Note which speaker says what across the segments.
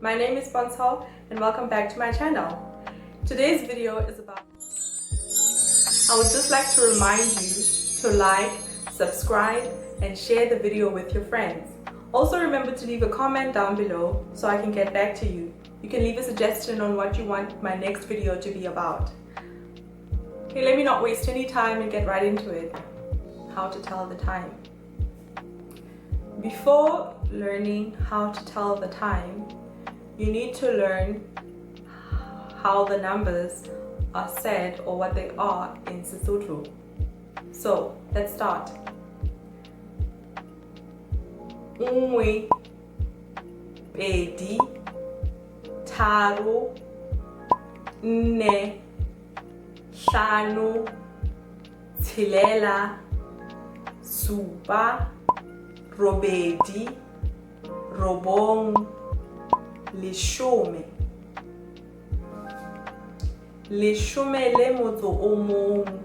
Speaker 1: My name is Pontsho and welcome back to my channel. Today's video is about... I would just like to remind you to like, subscribe and share the video with your friends. Also remember to leave a comment down below so I can get back to you. You can leave a suggestion on what you want my next video to be about. Okay, let me not waste any time and get right into it. How to tell the time. Before learning how to tell the time, you need to learn how the numbers are said or what they are in Sesotho. So let's start. Nngwe, pedi, tharo, nne, hlano, tshelela, supa, robedi, robong, leshome. Leshome le motso o mong,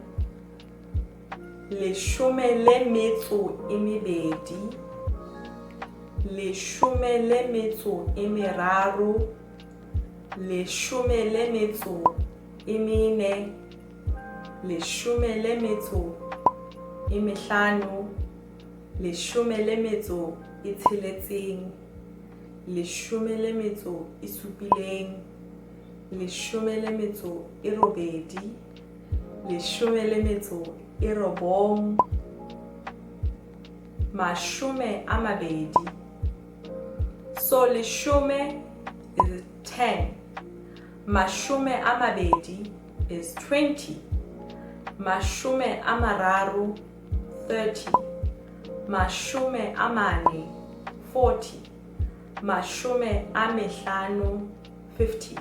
Speaker 1: leshome le metso e mebedi, leshome le metso e meraro, leshome le metso e mene, leshome le metso e mehlano, leshome le metso e tsheletseng, leshome le metso e supileng, leshome le metso e robedi, leshome le metso e robong, mashome a mabedi. So leshome is 10, mashome a mabedi is 20, mashome a mararo 30, mashome a mane 40, mashome a mehlano 50,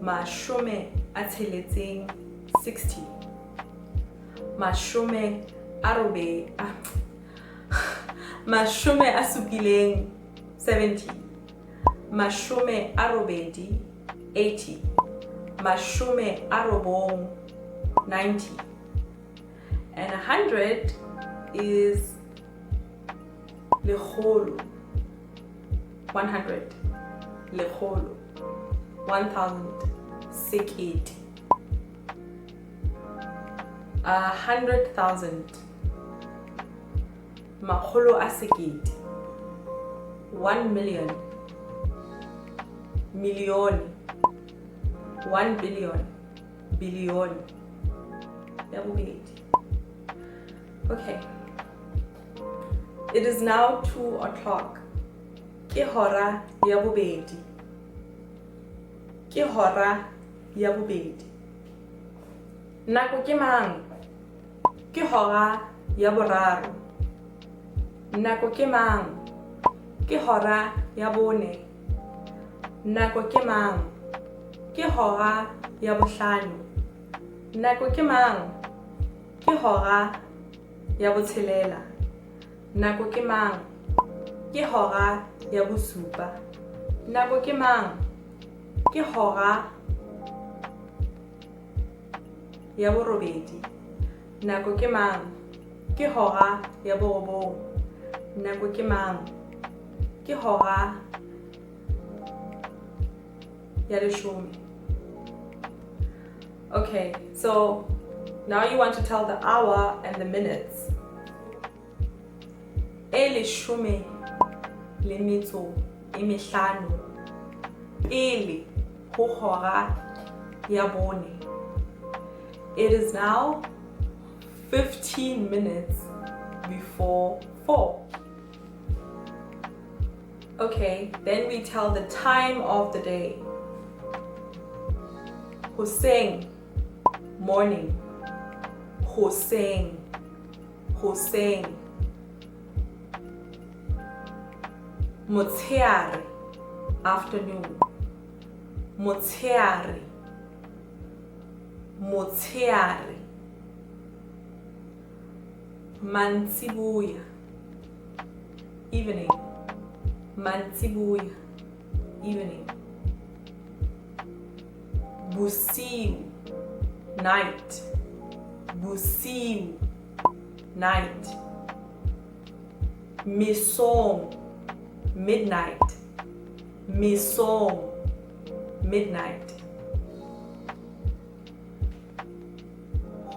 Speaker 1: mashome a tsheletseng 60, mashome a mashome a supileng 70, mashome a robedi 80, mashome a robong 90, and 100 is lekgolo. 100, lekgolo, 1000, sekete, 100,000, makgolo a sekete, 1 million, million, 1 billion, billion. Okay, it is now 2 o'clock. Ke hora ya bobedi. Ke hora ya bobedi. Nako ke mang? Ke hora ya boraro. Nako ke mang? Ke hora ya bone. Nako ke mang? Ke hora ya bohlano. Nako ke mang? Ke hora ya botshelela. Nako ke mang? Ke hora ya bosupa. Nako ke mang? Ke hora ya borobedi. Nako ke mang? Ke hora ya borobong. Nako ke mang? Ke hora ya leshome. Okay, so now you want to tell the hour and the minutes. Leshome le metso e mehlano pele ho hora ya bone. It is now 15 minutes before 4. Okay, then we tell the time of the day. Hoseng, morning. Hoseng, hoseng. Motsheare, afternoon. Motsheare, motsheare. Mantsibuya, evening. Mantsibuya, evening. Bosiu, night. Bosiu, night. Mesong, midnight. Mesong, midnight.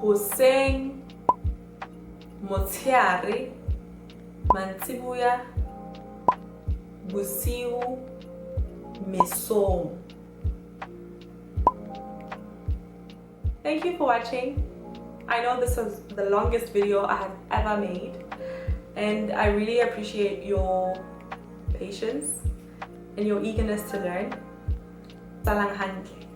Speaker 1: Hoseng, motsheare, mantsibuya, bosiu, mesong. Thank you for watching. I know this was the longest video I have ever made, and I really appreciate your patience and your eagerness to learn. Salang handle.